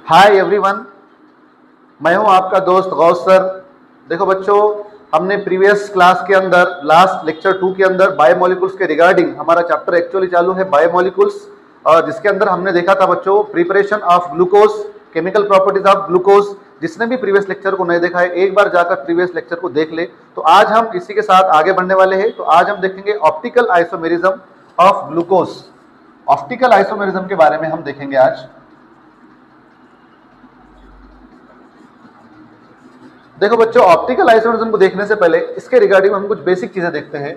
Hi everyone, मैं हूं आपका दोस्त गौस सर। देखो बच्चों, हमने प्रीवियस क्लास के अंदर लास्ट लेक्चर 2 के अंदर बायोमोलिकुल्स के रिगार्डिंग हमारा चैप्टर एक्चुअली चालू है बायोमोलिकुल्स, और जिसके अंदर हमने देखा था बच्चों preparation of glucose, chemical properties of glucose. जिसने भी प्रीवियस लेक्चर को नहीं देखा है एक बार जाकर प्रीवियस लेक्चर को देख ले। तो आज हम इसी के साथ आगे बढ़ने वाले हैं। तो आज हम देखेंगे optical isomerism of glucose. Optical isomerism के बारे में हम देखेंगे आज। देखो बच्चों, ऑप्टिकल आइसोमेरिज्म को देखने से पहले इसके रिगार्डिंग हम कुछ बेसिक चीजें देखते हैं।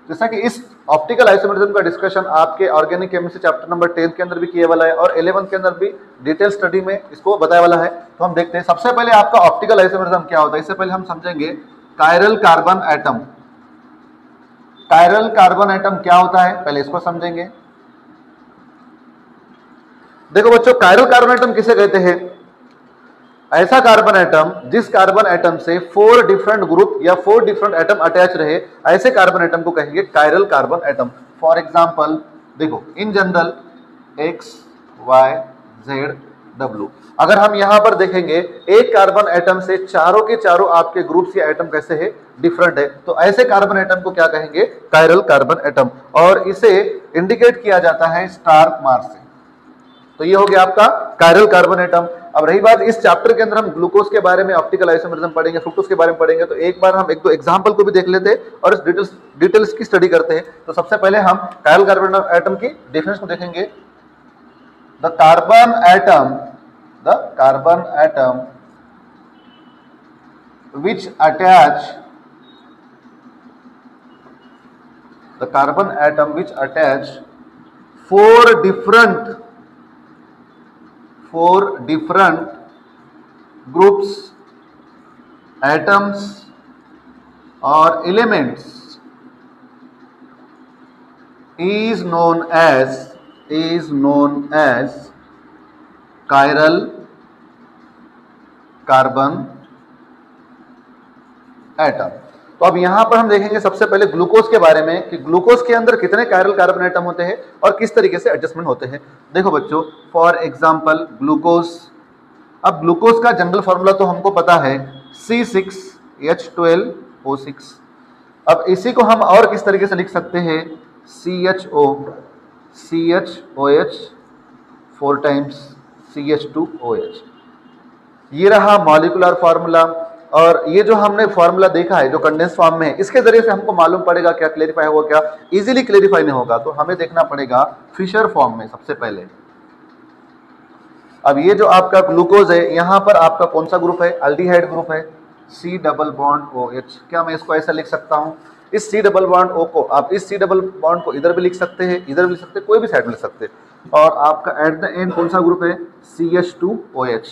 जैसा कि इस ऑप्टिकल आइसोमेरिज्म का डिस्कशन आपके ऑर्गेनिक केमिस्ट्री चैप्टर नंबर 10 के अंदर भी किया वाला है और 11 के अंदर भी डिटेल स्टडी में इसको बताया वाला है। तो हम देखते हैं सबसे पहले आपका ऑप्टिकल आइसोमेरिज्म क्या होता है। इससे पहले हम समझेंगे chiral carbon atom. Chiral carbon atom क्या होता है पहले इसको समझेंगे। देखो बच्चों, कायरल कार्बन एटम किसे कहते हैं? ऐसा कार्बन एटम जिस कार्बन एटम से 4 डिफरेंट ग्रुप या 4 डिफरेंट एटम अटैच रहे, ऐसे कार्बन एटम को कहेंगे chiral carbon atom. For example देखो, in general X, Y, Z, W। अगर हम यहां पर देखेंगे एक कार्बन एटम से चारों के चारों आपके ग्रुप्स या एटम कैसे है, डिफरेंट है, तो ऐसे कार्बन एटम को क्या कहेंगे? Chiral carbon atom. और इसे इंडिकेट किया जाता है स्टार मार्क से। तो ये हो गया आपका कायरल कार्बन एटम। अब रही बात, इस चैप्टर के अंदर हम ग्लूकोज के बारे में, ऑप्टिकल आइसोमेरिज्म पढ़ेंगे, फ्रुक्टोज के बारे में पढ़ेंगे। तो एक बार हम एक दो एग्जांपल को भी देख लेते हैं और इस डिटेल्स की स्टडी करते हैं। तो सबसे पहले हम कायरल कार्बन एटम की डेफिनेशन को देखेंगे। The carbon atom which attach 4 different groups, atoms or elements is known as chiral carbon atom. तो अब यहां पर हम देखेंगे सबसे पहले ग्लूकोज के बारे में कि ग्लूकोज के अंदर कितने कायरल कार्बन एटम होते हैं और किस तरीके से एडजस्टमेंट होते हैं। देखो बच्चों, फॉर एग्जांपल ग्लूकोज। अब ग्लूकोज का जनरल फॉर्मूला तो हमको पता है, C6H12O6। अब इसी को हम और किस तरीके से लिख सकते हैं? CHOH 4 times CH2OH। ये रहा मॉलिक्यूलर फार्मूला। और ये जो हमने फार्मूला देखा है जो कंडेंस फॉर्म में है, इसके जरिए से हमको मालूम पड़ेगा क्या क्लेरिफाई होगा, क्या इजीली क्लेरिफाई नहीं होगा। तो हमें देखना पड़ेगा फिशर फॉर्म में सबसे पहले। अब ये जो आपका ग्लूकोज है, यहां पर आपका कौन सा ग्रुप है? अल्डिहाइड ग्रुप है, C डबल बॉन्ड OH। क्या मैं इसको ऐसा लिख सकता हूं? इस C डबल बॉन्ड O को आप इस C डबल बॉन्ड को इधर भी लिख सकते हैं, इधर भी लिख सकते हैं, कोई भी साइड में लिख सकते हैं। और आपका एट द एंड कौन सा ग्रुप है? CH2OH।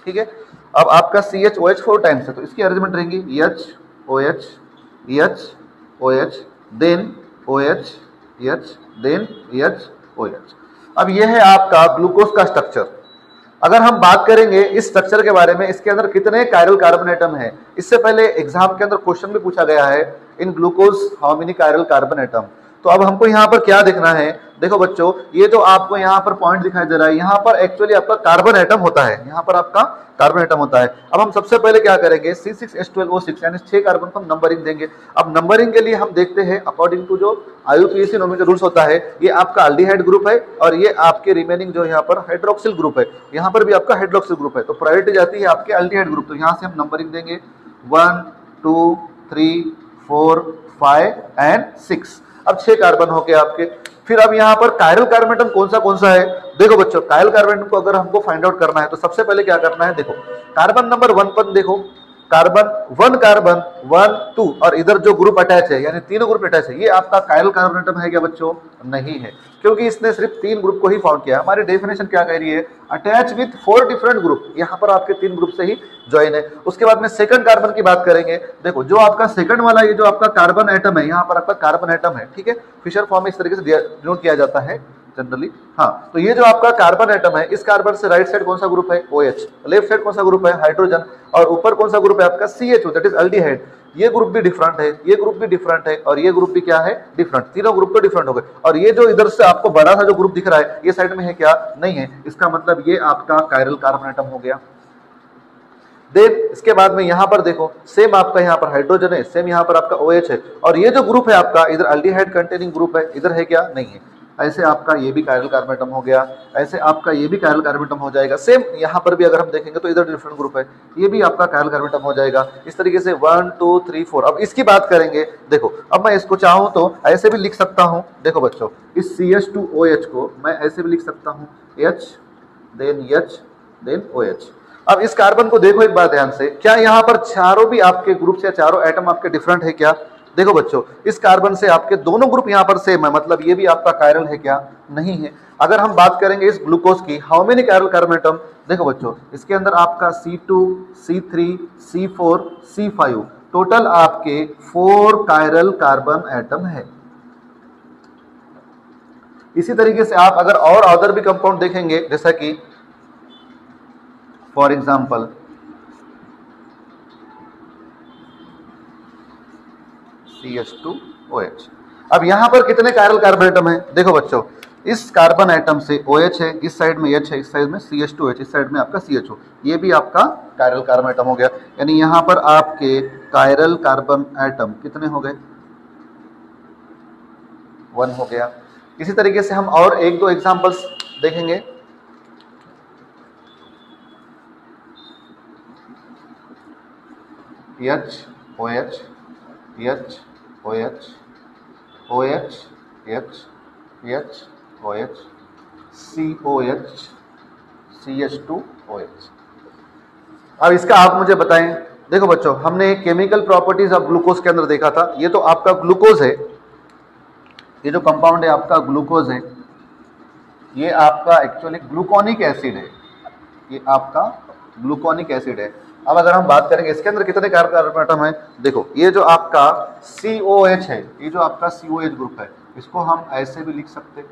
ठीक है। अब आपका CHOH 4 टाइम्स है, तो इसकी अरेंजमेंट रहेंगी HOH HOH then OH H then HOH। अब ये है आपका ग्लूकोज का स्ट्रक्चर। अगर हम बात करेंगे इस स्ट्रक्चर के बारे में, इसके अंदर कितने कायरल कार्बन एटम है, इससे पहले एग्जाम के अंदर क्वेश्चन भी पूछा गया है, in glucose how many chiral carbon atom. तो अब हमको यहाँ पर क्या देखना है? देखो बच्चों, ये जो आपको यहाँ पर पॉइंट दिखाई दे रहा है, यहाँ पर एक्चुअली आपका कार्बन एटम होता है, यहाँ पर आपका कार्बन एटम होता है। अब हम सबसे पहले क्या करेंगे? C6H12O6 यानी 6 कार्बन को हम नंबरिंग देंगे। अब नंबरिंग के लिए हम देखते हैं अकॉर्डिंग टू जो IUPAC नॉर्मल रूल्स होता है, ये आपका अल्डिहाइड ग्रुप है और ये आपके रिमेनिंग जो यहाँ पर हाइड्रोक्सिल ग्रुप है, यहाँ पर भी आपका हाइड्रोक्सिल ग्रुप है। तो प्रायोरिटी जाती है आपके अल्डिहाइड ग्रुप। तो यहाँ से हम नंबरिंग देंगे 1 2 3 4 5 एंड 6। अब 6 कार्बन हो गए आपके। फिर अब यहाँ पर कायरल कार्बन एटम कौन सा है? देखो बच्चों, कायरल कार्बन एटम को अगर हमको फाइंड आउट करना है तो सबसे पहले क्या करना है? देखो कार्बन नंबर 1 पर देखो, कार्बन 1 2 और इधर जो ग्रुप अटैच है यानी 3 ग्रुप अटैच है, ये आपका कायरल कार्बन एटम है क्या बच्चों? नहीं है, क्योंकि इसने सिर्फ 3 ग्रुप को ही फाउंड किया। हमारी डेफिनेशन क्या कह रही है? Attach with 4 different group. यहाँ पर आपके 3 ग्रुप से ही ज्वाइन है। उसके बाद में सेकंड कार्बन की बात करेंगे। देखो जो आपका सेकंड वाला ये जो आपका कार्बन एटम है, यहाँ पर आपका कार्बन एटम है, ठीक है, फिशर फॉर्म में इस तरीके से डिनोट किया जाता है जनरली। हाँ, तो ये जो आपका कार्बन एटम है, इस कार्बन से राइट साइड कौन सा ग्रुप है? OH। लेफ्ट साइड कौन सा ग्रुप है? हाइड्रोजन। और ऊपर कौन सा ग्रुप है आपका? CHO, that is aldehyde. ये ग्रुप भी डिफरेंट है, ये ग्रुप भी डिफरेंट है और ये ग्रुप भी क्या है, डिफरेंट। तीनों ग्रुप तो डिफरेंट हो गए। और ये जो इधर से आपको बड़ा सा जो ग्रुप दिख रहा है ये साइड में है क्या, नहीं है। इसका मतलब ये आपका कायरल कार्बन एटम हो गया। देन इसके बाद में यहां पर देखो सेम आपका यहां पर हाइड्रोजन है, सेम यहां पर आपका OH है और ये जो ग्रुप है आपका इधर एल्डिहाइड कंटेनिंग ग्रुप है, इधर है क्या, नहीं है। ऐसे आपका ये भी कायरल कार्बन एटम हो गया, ऐसे आपका ये भी कायरल कार्बन एटम हो जाएगा। सेम यहाँ पर भी अगर हम देखेंगे तो इधर डिफरेंट ग्रुप है, ये भी आपका कायरल कार्बन एटम हो जाएगा। इस तरीके से 1 2 3 4। अब इसकी बात करेंगे, देखो अब मैं इसको चाहूँ तो ऐसे भी लिख सकता हूँ। देखो बच्चों इस CH2OH को मैं ऐसे भी लिख सकता हूँ, H देन OH। अब इस कार्बन को देखो एक बार ध्यान से, क्या यहाँ पर चारों भी आपके ग्रुप या चारों एटम आपके डिफरेंट है क्या? देखो बच्चों इस कार्बन से आपके दोनों ग्रुप यहाँ पर सेम है, मतलब ये भी आपका कायरल है क्या, नहीं है। अगर हम बात करेंगे इस ग्लूकोज की, how many chiral carbon atom, देखो बच्चों इसके अंदर आपका C2 C3 C4 C5 total आपके 4 कायरल कार्बन एटम है। इसी तरीके से आप अगर और अदर भी कंपाउंड देखेंगे, जैसा कि फॉर एग्जाम्पल CH2OH। अब यहां पर कितने कायरल कार्बन एटम है? देखो बच्चों इस कार्बन एटम से OH है, इस साइड में H है, इस साइड में CH2H, इस साइड में आपका CHO, ये भी आपका कायरल कार्बन एटम हो गया। यानी यहां पर आपके कायरल कार्बन एटम कितने हो गए, 1 हो गया। इसी तरीके से हम और एक दो एग्जांपल्स देखेंगे। OH OH OH H OH COH CH2OH। अब इसका आप मुझे बताएं। देखो बच्चों हमने केमिकल प्रॉपर्टीज ऑफ ग्लूकोज के अंदर देखा था, ये तो आपका ग्लूकोज है, ये जो कंपाउंड है आपका ग्लूकोज है, ये आपका एक्चुअली ग्लूकोनिक एसिड है, ये आपका ग्लूकोनिक एसिड है। अब अगर हम बात करेंगे इसके अंदर कितने कार्बन एटम है, देखो ये जो आपका COH है, ये जो आपका COH ग्रुप है, इसको हम ऐसे भी लिख सकते हैं,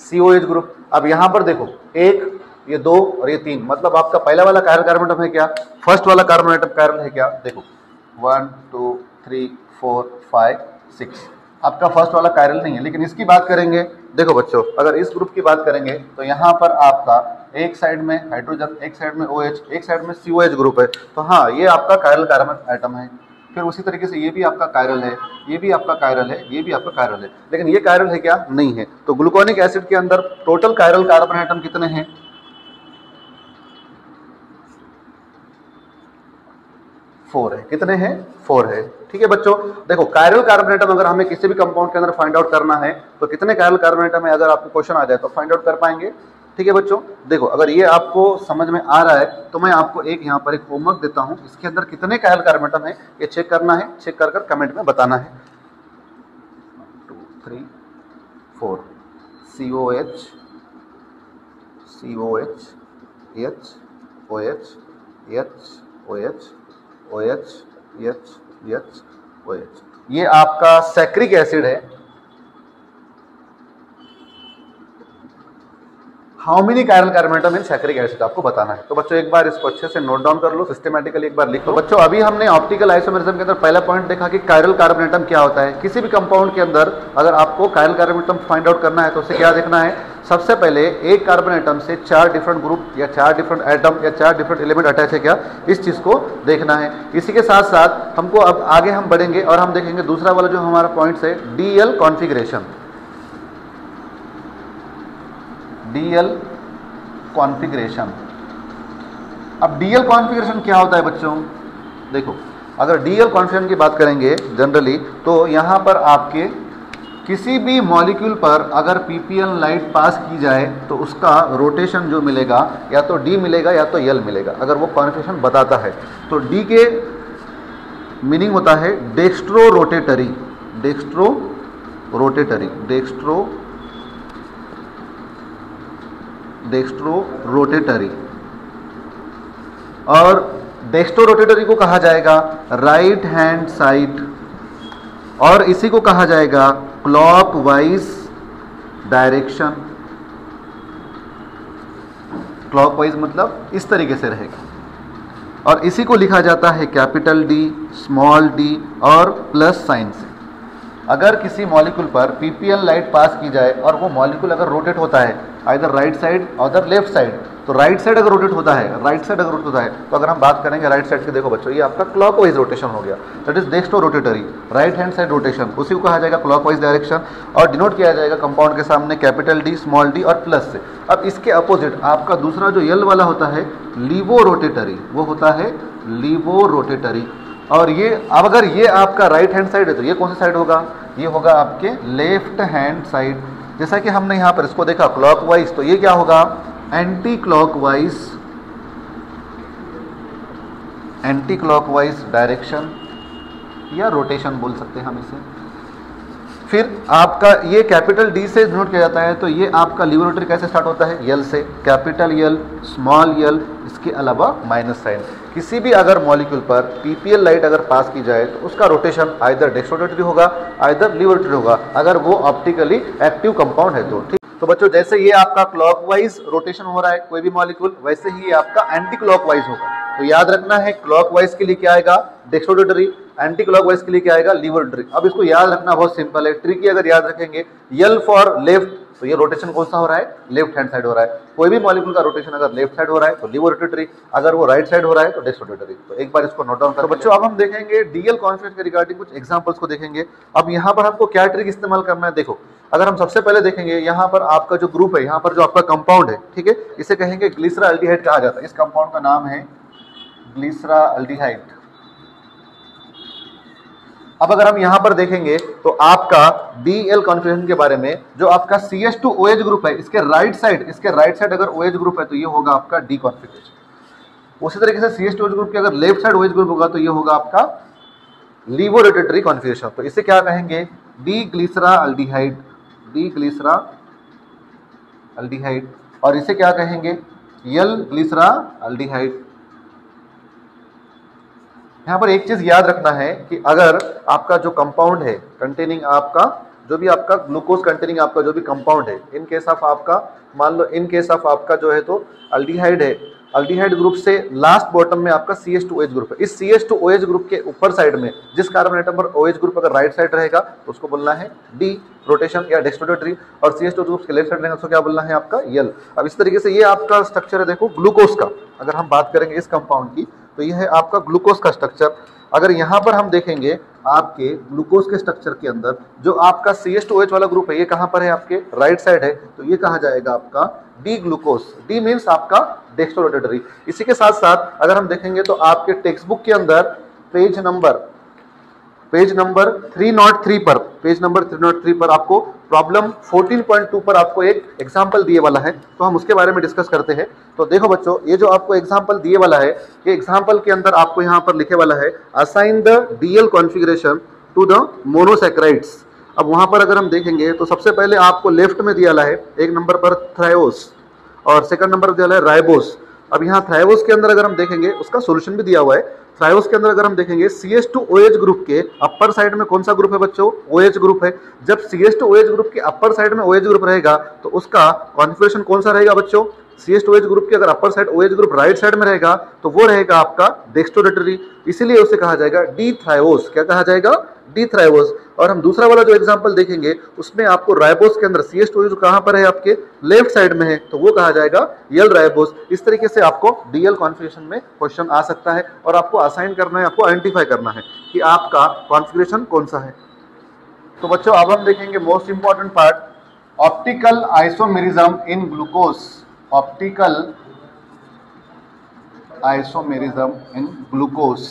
COH ग्रुप। अब यहां पर देखो 1 ये 2 और ये 3, मतलब आपका पहला वाला कायरल कार्बन एटम है क्या, फर्स्ट वाला कार्बन एटम कायरल है क्या, देखो 1 2 3 4 5 6 आपका फर्स्ट वाला कायरल नहीं है। लेकिन इसकी बात करेंगे, देखो बच्चों अगर इस ग्रुप की बात करेंगे तो यहाँ पर आपका एक साइड में हाइड्रोजन, एक साइड में OH, एक साइड में COH ग्रुप है, तो हाँ ये आपका कायरल कार्बन एटम है। फिर उसी तरीके से ये भी आपका कायरल है, ये भी आपका कायरल है, ये भी आपका कायरल है, लेकिन ये कायरल है क्या, नहीं है। तो ग्लूकोनिक एसिड के अंदर टोटल कायरल कार्बन एटम कितने हैं, 4 है। कितने हैं, 4 है। ठीक है बच्चों, देखो कायरल कार्बन एटम अगर हमें किसी भी कंपाउंड के अंदर फाइंड आउट करना है तो कितने कायरल कार्बन एटम है, अगर आपको क्वेश्चन आ जाए तो फाइंड आउट कर पाएंगे। ठीक है बच्चों, देखो अगर ये आपको समझ में आ रहा है तो मैं आपको एक यहाँ पर एक होमवर्क देता हूँ, इसके अंदर कितने कायरल कार्बन एटम है ये चेक करना है, चेक कर कर कमेंट में बताना है। 2 3 4 COH COH H OH H OH OH H H OH, ये आपका सैक्रिक एसिड है। How many chiral carbon atom in saccharic acid आपको बताना है। तो बच्चों एक बार इसको अच्छे से नोट डाउन कर लो, सिस्टमैटिकली एक बार लिख लो। बच्चों अभी हमने ऑप्टिकल आइसोमेरिज्म के अंदर पहला पॉइंट देखा कि कायरल कार्बन एटम क्या होता है। किसी भी कंपाउंड के अंदर अगर आपको chiral carbon atom find out करना है तो उसे क्या देखना है, सबसे पहले एक कार्बन एटम से 4 डिफरेंट ग्रुप या 4 डिफरेंट एटम या 4 डिफरेंट एलिमेंट अटैच है क्या, इस चीज को देखना है। इसी के साथ साथ हमको अब आगे हम बढ़ेंगे और हम देखेंगे दूसरा वाला जो हमारा पॉइंट है DL कॉन्फिगरेशन। DL configuration. अब DL कॉन्फ़िगरेशन क्या होता है बच्चों, देखो अगर DL कॉन्फ़िगरेशन की बात करेंगे जनरली तो यहाँ पर आपके किसी भी मॉलिक्यूल पर अगर PPL लाइट पास की जाए तो उसका रोटेशन जो मिलेगा या तो D मिलेगा या तो L मिलेगा, अगर वो कॉन्फ़िगरेशन बताता है। तो D के मीनिंग होता है dextro rotatory, dextro rotatory, dextro rotatory. और डेक्स्ट्रो रोटेटरी को कहा जाएगा राइट हैंड साइड, और इसी को कहा जाएगा क्लॉकवाइज डायरेक्शन। क्लॉकवाइज मतलब इस तरीके से रहेगा, और इसी को लिखा जाता है कैपिटल डी, स्मॉल डी और प्लस साइन से। अगर किसी मॉलिक्यूल पर पीपीएल लाइट पास की जाए और वो मॉलिक्यूल अगर रोटेट होता है आइदर राइट साइड और लेफ्ट साइड, तो राइट साइड अगर रोटेट होता है, राइट साइड अगर रोटेट होता है, तो अगर हम बात करेंगे राइट साइड की, देखो बच्चों ये आपका क्लॉकवाइज रोटेशन हो गया, that is dextro rotatory, right hand side rotation, उसी को कहा जाएगा क्लॉकवाइज डायरेक्शन, और डिनोट किया जाएगा कंपाउंड के सामने कैपिटल डी, स्मॉल डी और प्लस से। अब इसके अपोजिट आपका दूसरा जो यल वाला होता है लीवो रोटेटरी, वो होता है लीवो रोटेटरी। और ये अब अगर ये आपका राइट हैंड साइड है तो ये कौन सा साइड होगा, ये होगा आपके लेफ्ट हैंड साइड। जैसा कि हमने यहाँ पर इसको देखा क्लॉकवाइज, तो ये क्या होगा anti clockwise, anti clockwise direction या रोटेशन बोल सकते हैं हम इसे। फिर आपका ये कैपिटल डी से नोट किया जाता है, तो ये आपका लीवो रोटेटरी कैसे स्टार्ट होता है, यल से, कैपिटल यल, स्मॉल यल, इसके अलावा माइनस साइन। किसी भी अगर मॉलिक्यूल पर पीपीएल लाइट अगर पास की जाए तो उसका रोटेशन आइदर डेक्स्ट्रो रोटेटरी होगा आइदर लीवो रोटेटरी होगा, अगर वो ऑप्टिकली एक्टिव कंपाउंड है तो। ठीक, तो बच्चों जैसे ये आपका क्लॉकवाइज रोटेशन हो रहा है कोई भी मॉलिक्यूल, वैसे ही ये आपका एंटी क्लॉकवाइज होगा। तो याद रखना है क्लॉकवाइज के लिए क्या आएगा डेक्स्ट्रो रोटेटरी, एंटी क्लॉकवाइज के लिए क्या आएगा लीवो रोटेटरी। अब इसको याद रखना बहुत सिंपल है, ट्रिकी अगर याद रखेंगे यल फॉर लेफ्ट, तो ये रोटेशन कौन सा हो रहा है, लेफ्ट हैंड साइड हो रहा है। कोई भी मॉलिक्यूल का रोटेशन अगर लेफ्ट साइड हो रहा है तो लीवो रोटेटरी, अगर वो राइट साइड हो रहा है तो डेक्स्ट्रो रोटेटरी। तो एक बार इसको नोट डाउन करो बच्चों। अब हम देखेंगे डीएल कॉन्फिगरेशन के रिगार्डिंग कुछ एग्जांपल्स को देखेंगे। अब यहाँ पर हमको क्या ट्रिक इस्तेमाल करना है, देखो अगर हम सबसे पहले देखेंगे यहाँ पर आपका जो ग्रुप है, यहाँ पर जो आपका कंपाउंड है, ठीक है, इसे कहेंगे ग्लिसराल्डिहाइड कहा जाता है। इस कंपाउंड का नाम है ग्लिसराल्डिहाइड। अब अगर हम यहां पर देखेंगे तो आपका डीएल कॉन्फिगरेशन के बारे में, जो आपका CH2OH ग्रुप है, इसके राइट साइड अगर OH ग्रुप है तो ये होगा आपका डी कॉन्फिगरेशन। उसी तरीके से CH2OH ग्रुप के अगर लेफ्ट साइड OH ग्रुप होगा तो ये होगा आपका लीवो रोटेटरी कॉन्फिगरेशन। तो इसे क्या कहेंगे डी ग्लिसराल्डिहाइड, डी ग्लिसराल्डिहाइड, और इसे क्या कहेंगे यल ग्लिसराल्डिहाइड। यहाँ पर एक चीज याद रखना है कि अगर आपका जो कंपाउंड है कंटेनिंग आपका जो भी आपका ग्लूकोज कंटेनिंग आपका जो भी कंपाउंड है, इन केस ऑफ आपका मान लो इन केस ऑफ आपका जो है तो अल्डिहाइड है, अल्डिहाइड ग्रुप से लास्ट बॉटम में आपका CH2OH ग्रुप है। इस CH2OH ग्रुप के ऊपर साइड में जिस कार्बन एटम पर OH ग्रुप अगर राइट साइड रहेगा तो उसको बोलना है डी रोटेशन या डेक्स्ट्रो रोटेटरी, और CH2 ग्रुप के लेफ्ट साइड रहेगा तो क्या बोलना है आपका यल। अब इस तरीके से ये आपका स्ट्रक्चर है, देखो ग्लूकोज का अगर हम बात करेंगे इस कंपाउंड की तो ये है आपका ग्लूकोज का स्ट्रक्चर। अगर यहाँ पर हम देखेंगे आपके ग्लूकोज के स्ट्रक्चर के अंदर जो आपका CH2OH वाला ग्रुप है ये कहाँ पर है, आपके राइट साइड है, तो ये कहा जाएगा आपका डी ग्लूकोज। डी मीन्स आपका डेक्स्ट्रो रोटेटरी। इसी के साथ साथ अगर हम देखेंगे तो आपके टेक्स्ट बुक के अंदर पेज नंबर 303 पर आपको प्रॉब्लम 14.2 पर आपको एक एग्जाम्पल दिए वाला है, तो हम उसके बारे में डिस्कस करते हैं। तो देखो बच्चों ये जो आपको एग्जाम्पल दिए वाला है, ये एग्जाम्पल के अंदर आपको यहाँ पर लिखे वाला है assign the DL configuration to the monosaccharides. अब वहां पर अगर हम देखेंगे तो सबसे पहले आपको लेफ्ट में दिया है एक नंबर पर थ्रायोस और सेकंड नंबर पर दिया है राइबोस। अब यहाँ थ्रायोस के अंदर अगर हम देखेंगे उसका सॉल्यूशन भी दिया हुआ है। थ्रायोस के अंदर अगर हम देखेंगे CH2OH ग्रुप के अपर साइड में कौन सा ग्रुप है बच्चों, OH ग्रुप है। जब CH2OH ग्रुप के अपर साइड में OH ग्रुप रहेगा तो उसका कॉन्फिगरेशन कौन सा रहेगा बच्चों, CH2OH ग्रुप के अगर upper side OH group right side में रहेगा तो वो रहेगा आपका डेक्स्ट्रो रोटेटरी, इसीलिए उसे कहा जाएगा डी थ्रायोस। क्या कहा जाएगा, डी थ्रायोस। और हम दूसरा वाला जो एग्जांपल देखेंगे उसमें आपको राइबोस के अंदर CH2OH कहां पर है, आपके लेफ्ट साइड में है, तो वो कहा जाएगा यल राइबोस। इस तरीके से आपको डीएल कॉन्फिगरेशन में क्वेश्चन आ सकता है और आपको असाइन करना है, आपको आइडेंटिफाई करना है कि आपका कॉन्फिगरेशन कौन सा है। तो बच्चों अब हम देखेंगे most important part, optical isomerism in glucose, optical isomerism in glucose.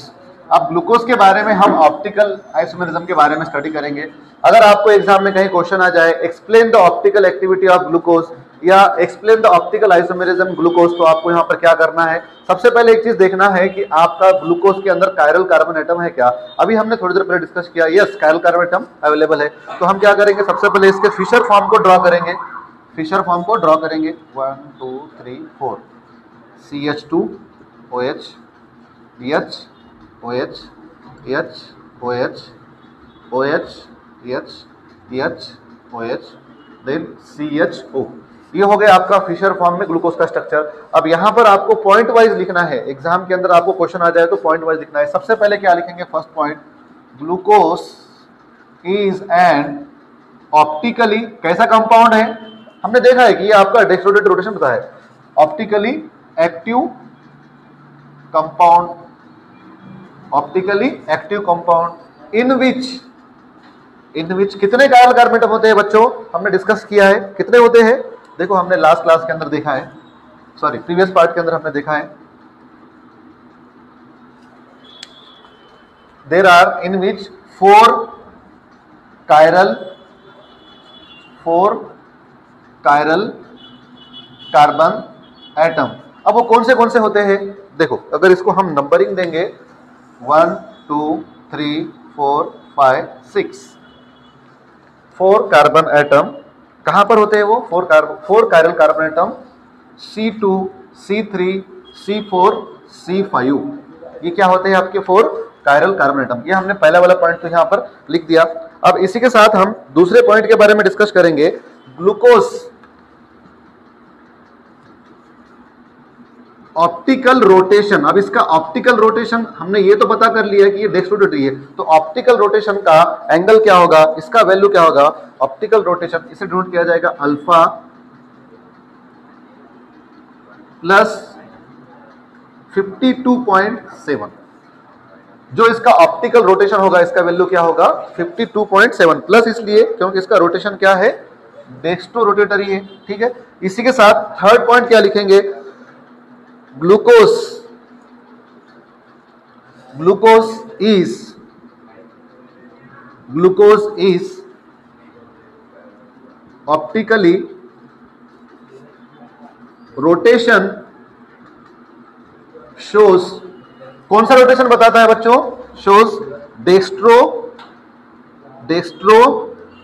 अब ग्लूकोज के बारे में हम ऑप्टिकल आइसोमेरिज्म के बारे में स्टडी करेंगे। अगर आपको एग्जाम में कहीं क्वेश्चन आ जाए explain the optical activity of glucose या explain the optical isomerism glucose, तो आपको यहाँ पर क्या करना है, सबसे पहले एक चीज देखना है कि आपका ग्लूकोज के अंदर कायरल कार्बन एटम है क्या। अभी हमने थोड़ी देर पहले डिस्कस किया, yes chiral carbon atom available है। तो हम क्या करेंगे, सबसे पहले इसके फिशर फॉर्म को ड्रॉ करेंगे, फिशर फॉर्म को ड्रॉ करेंगे 1 2 3 4 CH2OH H OH H OH OH H H OH then CHO। ये हो गया आपका फिशर फॉर्म में ग्लूकोज का स्ट्रक्चर। अब यहां पर आपको पॉइंट वाइज लिखना है, एग्जाम के अंदर आपको क्वेश्चन आ जाए तो पॉइंट वाइज लिखना है। सबसे पहले क्या लिखेंगे, first point, glucose is an optically कैसा कंपाउंड है, हमने देखा है कि ये आपका डेक्सट्रोडेट रोटेशन पता है, optically active compound, optically active compound in which कितने कायरल कार्बन एटम होते हैं बच्चों, हमने डिस्कस किया है कितने होते हैं, देखो हमने लास्ट क्लास के अंदर देखा है, सॉरी प्रीवियस पार्ट के अंदर हमने देखा है, there are in which 4 chiral carbon atom. अब वो कौन से होते हैं, देखो अगर इसको हम नंबरिंग देंगे 1 2 3 4 5 6, 4 कार्बन एटम कहां पर होते हैं वो, 4 chiral carbon atom C2 C3 C4 C5, ये क्या होते हैं आपके 4 कायरल कार्बन एटम। ये हमने पहला वाला पॉइंट तो यहां पर लिख दिया। अब इसी के साथ हम दूसरे पॉइंट के बारे में डिस्कस करेंगे, ग्लूकोज ऑप्टिकल रोटेशन। अब इसका ऑप्टिकल रोटेशन हमने ये तो पता कर लिया कि ये डेक्सट्रोडेटरी है, तो ऑप्टिकल रोटेशन का एंगल क्या होगा, इसका वैल्यू क्या होगा, ऑप्टिकल रोटेशन इसे डिनोट किया जाएगा अल्फा प्लस 52.7, जो इसका ऑप्टिकल रोटेशन होगा इसका वैल्यू क्या होगा 52.7 प्लस, इसलिए क्योंकि इसका रोटेशन क्या है, डेक्स्ट्रो रोटेटरी है, ठीक है। इसी के साथ थर्ड पॉइंट क्या लिखेंगे, glucose is optically rotation shows, कौन सा रोटेशन बताता है बच्चों, शोज डेक्स्ट्रो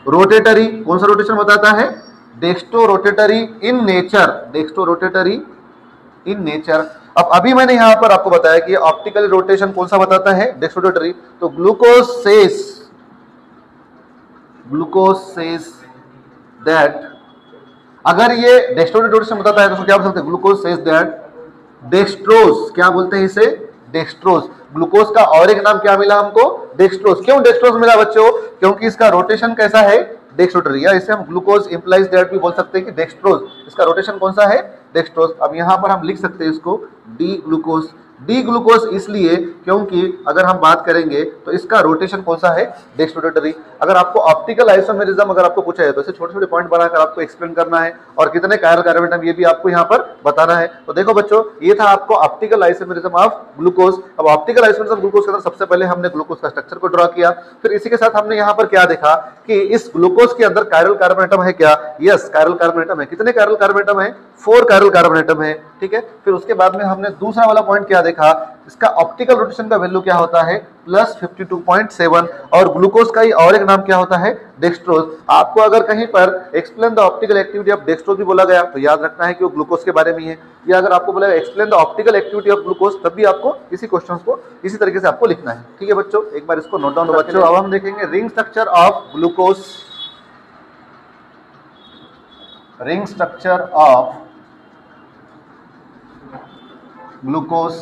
रोटेटरी, कौन सा रोटेशन बताता है, डेक्स्ट्रो रोटेटरी इन नेचर। अब अभी मैंने यहां पर आपको बताया कि ऑप्टिकल रोटेशन कौन सा बताता है, डेक्स्ट्रो रोटेटरी, तो ग्लूकोज सेज दैट, अगर ये डेक्स्ट्रो रोटेशन बताता है तो क्या बोल सकते हैं, ग्लूकोज सेज दैट डेक्स्ट्रोज, क्या बोलते हैं इसे, डेक्स्ट्रोज। ग्लूकोज का और एक नाम क्या मिला हमको, डेक्स्ट्रोज। क्यों डेक्स्ट्रोज मिला बच्चों, क्योंकि इसका रोटेशन कैसा है, डेक्स्ट्रोटरी, या इसे हम ग्लूकोज इंप्लाइज दैट भी बोल सकते हैं कि डेक्स्ट्रोज, इसका रोटेशन कौन सा है, डेक्स्ट्रोज। अब यहां पर हम लिख सकते हैं इसको डी ग्लूकोज इसलिए क्योंकि अगर हम बात करेंगे तो इसका रोटेशन कौन सा है, डेक्स्ट्रोटरी। अगर आपको ऑप्टिकल आइसोमेरिज्म अगर आपको पूछा है तो इसे छोटे छोटे पॉइंट बनाकर आपको एक्सप्लेन करना है, और कितने कायरल कार्बन एटम ये भी आपको यहां पर बताना है। तो देखो बच्चों, ये था आपको ऑप्टिकल आइसोमेरिज्म ऑफ ग्लूकोज। अब ऑप्टिकल आइसोमेरिज्म ग्लूकोज के अंदर सबसे पहले हमने ग्लूकोज का स्ट्रक्चर को ड्रॉ किया, फिर इसी के साथ हमने यहां पर क्या देखा कि इस ग्लूकोज के अंदर कायरल कार्बन एटम है क्या, यस कायरल कार्बन एटम है। कितने कायरल कार्बन एटम है, 4 कायरल कार्बन एटम है, ठीक है। फिर उसके बाद में हमने दूसरा वाला पॉइंट क्या देखा, इसका ऑप्टिकल रोटेशन का वैल्यू क्या होता है, प्लस 52.7, और ग्लूकोज का ही और एक नाम क्या होता है, डेक्स्ट्रोज। आपको अगर कहीं पर explain the optical activity of dextrose भी बोला गया तो याद रखना है कि वो ग्लूकोज के बारे में है, या अगर आपको बोला explain the optical activity of glucose, तब भी आपको इसी क्वेश्चंस को इसी तरीके से आपको लिखना है, ठीक है बच्चों। एक बार इसको नोट डाउन बच्चों। अब हम देखेंगे ring structure of glucose, ring structure of glucose.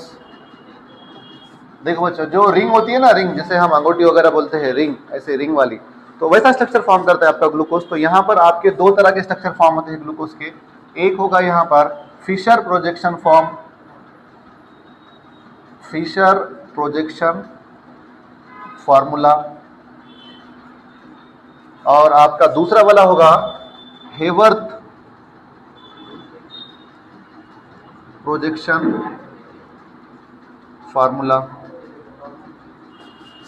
देखो बच्चों, जो रिंग होती है ना, रिंग जैसे हम अंगूठी वगैरह बोलते हैं रिंग, ऐसे रिंग वाली, तो वैसा स्ट्रक्चर फॉर्म करता है आपका ग्लूकोज। तो यहाँ पर आपके दो तरह के स्ट्रक्चर फॉर्म होते हैं ग्लूकोज के, एक होगा यहाँ पर Fisher projection form, Fisher projection formula, और आपका दूसरा वाला होगा हेवर्थ प्रोजेक्शन फॉर्मूला।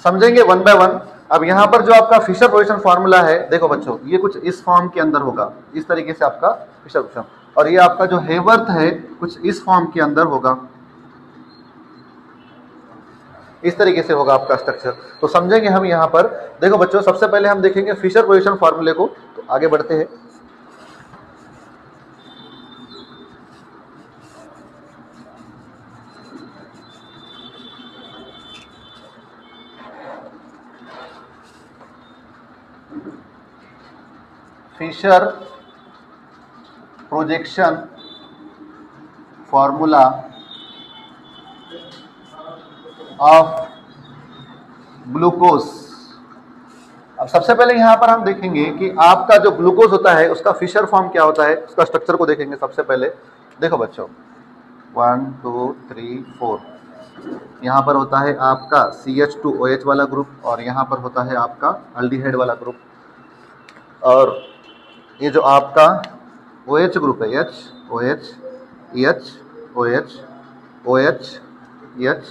समझेंगे वन बाय वन। अब यहां पर जो आपका फिशर प्रोजेक्शन फॉर्मूला है, देखो बच्चों, ये कुछ इस फॉर्म के अंदर होगा, इस तरीके से आपका फिशर प्रोजेक्शन, और ये आपका जो हेवर्थ है कुछ इस फॉर्म के अंदर होगा, इस तरीके से होगा आपका स्ट्रक्चर। तो समझेंगे हम यहां पर। देखो बच्चों, सबसे पहले हम देखेंगे फिशर प्रोजेक्शन फॉर्मूले को, तो आगे बढ़ते हैं। Fisher projection formula of glucose. अब सबसे पहले यहां पर हम देखेंगे कि आपका जो ग्लूकोज होता है उसका फिशर फॉर्म क्या होता है, उसका स्ट्रक्चर को देखेंगे सबसे पहले। देखो बच्चों 1 2 3 4 यहाँ पर होता है आपका CH2OH वाला ग्रुप और यहाँ पर होता है आपका अल्डिहाइड वाला ग्रुप। और ये जो आपका OH ग्रुप है H OH H OH OH H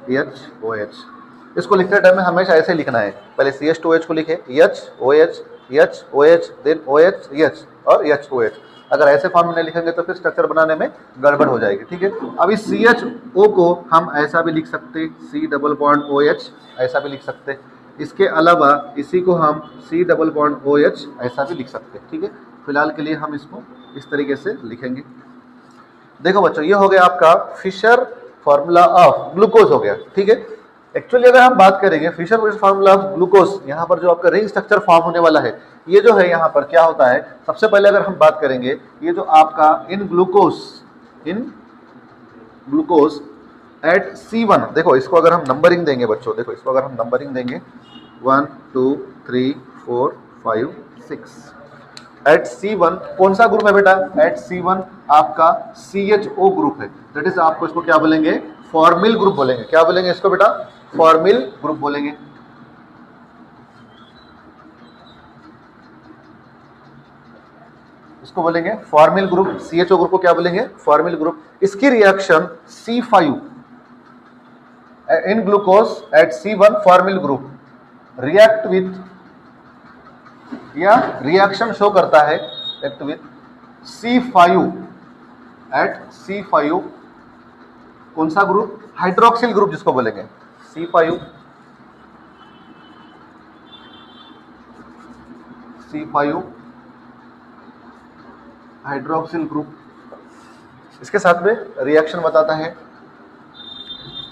H OH, इसको लिखते टाइम में हमेशा ऐसे लिखना है, पहले CH2OH को लिखे H OH H OH then OH H और HOH। अगर ऐसे फॉर्म में नहीं लिखेंगे तो फिर स्ट्रक्चर बनाने में गड़बड़ हो जाएगी, ठीक है। अब इस CHO को हम ऐसा भी लिख सकते C डबल बॉन्ड OH, ऐसा भी लिख सकते। इसके अलावा इसी को हम C डबल बॉन्ड OH ऐसा भी लिख सकते, ठीक है। फिलहाल के लिए हम इसको इस तरीके से लिखेंगे। देखो बच्चों ये हो गया आपका फिशर फॉर्मूला ऑफ ग्लूकोज हो गया, ठीक है। एक्चुअली अगर हम बात करेंगे फिशर फॉर्मूला ऑफ ग्लूकोज, यहाँ पर जो आपका रिंग स्ट्रक्चर फॉर्म होने वाला है, ये जो है यहाँ पर क्या होता है, सबसे पहले अगर हम बात करेंगे ये जो आपका इन ग्लूकोज एट C1, देखो इसको अगर हम नंबरिंग देंगे बच्चों, देखो इसको अगर हम नंबरिंग देंगे 1 2 3 4 5 6 एट C1 कौन सा ग्रुप है बेटा, एट C1 आपका CHO ग्रुप है, दैट इज आपको इसको क्या बोलेंगे, फॉर्मिल ग्रुप बोलेंगे। क्या बोलेंगे इसको बेटा, फॉर्मिल ग्रुप बोलेंगे। इसको बोलेंगे फॉर्मिल ग्रुप, CHO ग्रुप को क्या बोलेंगे, फॉर्मिल ग्रुप। इसकी reaction C5 in glucose at C1 formyl group react with, या रिएक्शन शो करता है react with C5 eight C5 कौन सा ग्रुप, हाइड्रोक्सिल ग्रुप जिसको बोलेंगे C5 हाइड्रोक्सिल ग्रुप, इसके साथ में रिएक्शन बताता है।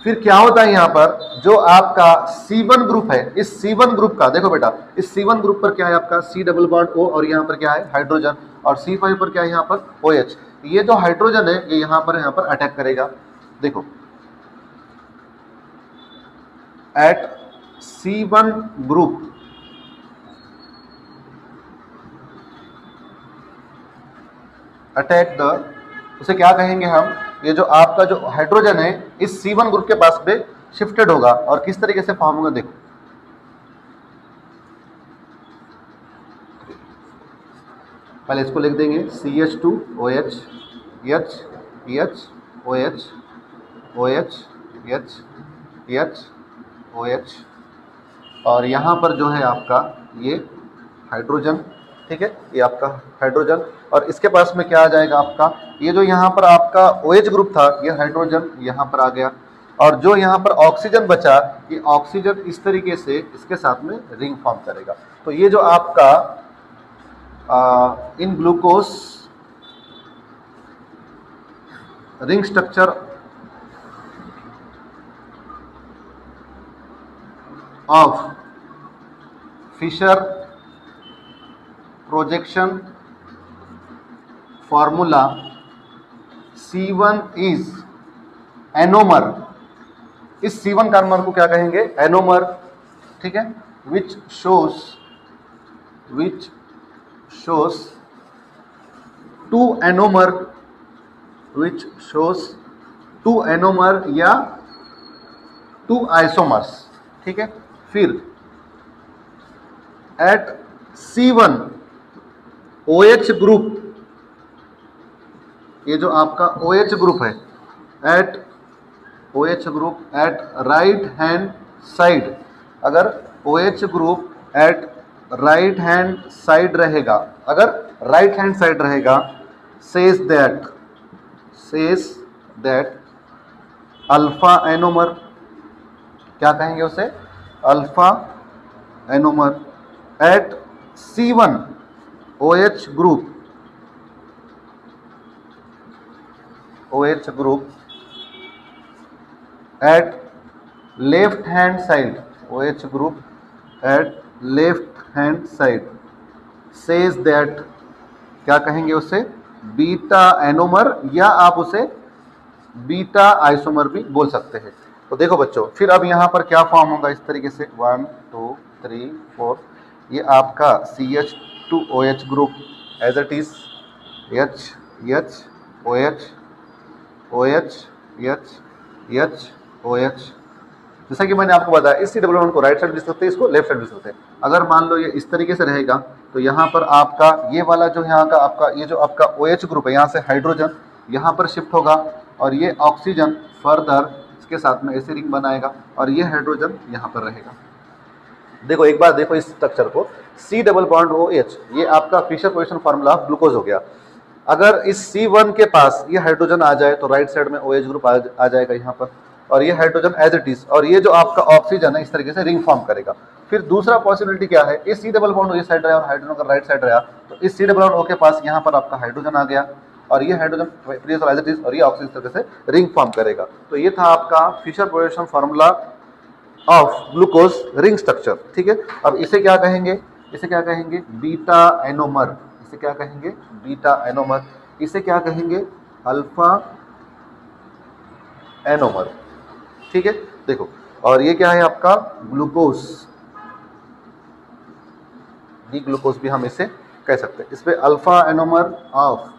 फिर क्या होता है यहाँ पर, जो आपका C1 ग्रुप है, इस C1 ग्रुप का देखो बेटा, इस C1 ग्रुप पर क्या है आपका C डबल बॉन्ड O और यहाँ पर क्या है हाइड्रोजन, और C5 पर क्या है यहाँ पर OH। ये जो हाइड्रोजन है ये यहाँ पर अटैक करेगा। देखो eight C1 group attack the, उसे क्या कहेंगे हम, ये जो आपका जो हाइड्रोजन है इस C1 ग्रुप के पास पे शिफ्टेड होगा और किस तरीके से फॉर्म होगा। देखो पहले इसको लिख देंगे CH2OH H H OH OH H H OH, और यहाँ पर जो है आपका ये हाइड्रोजन, ठीक है, ये आपका हाइड्रोजन, और इसके पास में क्या आ जाएगा आपका, ये जो यहाँ पर आपका OH ग्रुप था ये हाइड्रोजन यहाँ पर आ गया, और जो यहाँ पर ऑक्सीजन बचा ये ऑक्सीजन इस तरीके से इसके साथ में रिंग फॉर्म करेगा। तो ये जो आपका in glucose ring structure of Fischer projection formula C1 is anomer, इस C1 कार्बन को क्या कहेंगे, एनोमर, ठीक है, which shows two anomer, which shows two anomer या टू आइसोमर्स, ठीक है। फिर एट C1 OH ग्रुप, ये जो आपका OH ग्रुप है at OH group at right hand side, अगर OH group at right hand side रहेगा, अगर राइट हैंड साइड रहेगा, सेज दैट अल्फा एनोमर, क्या कहेंगे उसे, alpha anomer at C1 OH group at left hand side, OH group at left hand side, says that, क्या कहेंगे उसे, beta anomer या आप उसे बीटा आइसोमर भी बोल सकते हैं। तो देखो बच्चों, फिर अब यहाँ पर क्या फॉर्म होगा इस तरीके से 1 2 3 4, ये आपका CH2OH group as it is H H OH OH H H OH। जैसा कि मैंने आपको बताया, इस C डबल बॉन्ड को राइट साइड लिख सकते हैं, इसको लेफ्ट साइड लिख सकते हैं। अगर मान लो ये इस तरीके से रहेगा तो यहाँ पर आपका ये वाला जो यहाँ का आपका ये जो आपका OH ग्रुप है, यहाँ से हाइड्रोजन यहाँ पर शिफ्ट होगा और ये ऑक्सीजन फर्दर इसके साथ में ऐसे रिंग बनाएगा और ये हाइड्रोजन यहाँ पर रहेगा। देखो एक बार देखो इस स्ट्रक्चर को, C डबल बॉन्ड OH, ये आपका Fisher position formula of glucose हो गया। अगर इस C1 के पास ये हाइड्रोजन आ जाए तो राइट साइड में OH ग्रुप आ जाएगा यहाँ पर, और ये हाइड्रोजन एज इट इज, और ये जो आपका ऑक्सीजन है इस तरीके से रिंग फॉर्म करेगा। फिर दूसरा पॉसिबिलिटी क्या है, इस C डबल बॉन्ड इस साइड रहा और हाइड्रोजन अगर राइट साइड रहा तो इस C डबल बॉन्ड O के पास यहाँ पर आपका हाइड्रोजन आ गया और ये हाइड्रोजन एज इट इज और ये ऑक्सीजन इस तरीके से रिंग फॉर्म करेगा। तो ये था आपका Fisher position formula of glucose ring structure. ठीक है, अब इसे क्या कहेंगे, इसे क्या कहेंगे, बीटा एनोमर। इसे क्या कहेंगे, बीटा एनोमर। इसे क्या कहेंगे, अल्फा एनोमर। ठीक है, देखो, और ये क्या है आपका ग्लूकोज, डी ग्लूकोज भी हम इसे कह सकते हैं। इस पे alpha anomer of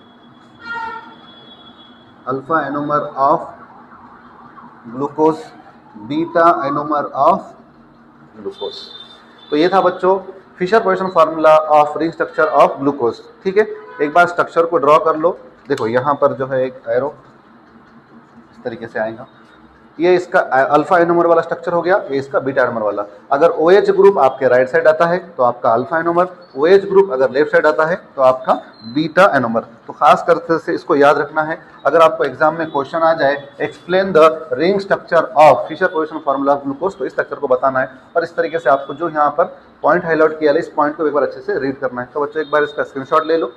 glucose, beta anomer of glucose. तो ये था बच्चों Fisher position formula of ring structure of glucose. ठीक है, एक बार स्ट्रक्चर को ड्रॉ कर लो। देखो यहाँ पर जो है एक एरो इस तरीके से आएगा, ये इसका अल्फा एनोमर वाला स्ट्रक्चर हो गया, ये इसका बीटा एनोमर वाला। अगर OH ग्रुप आपके राइट साइड आता है तो आपका अल्फा एनोमर, OH ग्रुप अगर लेफ्ट साइड आता है तो आपका बीटा एनोमर। तो खास करके से इसको याद रखना है। अगर आपको एग्जाम में क्वेश्चन आ जाए explain the ring structure of Fisher position formula of glucose, तो इस स्ट्रक्चर को बताना है और इस तरीके से आपको जो यहाँ पर पॉइंट हाईलाइट किया है इस पॉइंट को एक बार अच्छे से रीड करना है। तो बच्चों एक बार इसका स्क्रीनशॉट ले लो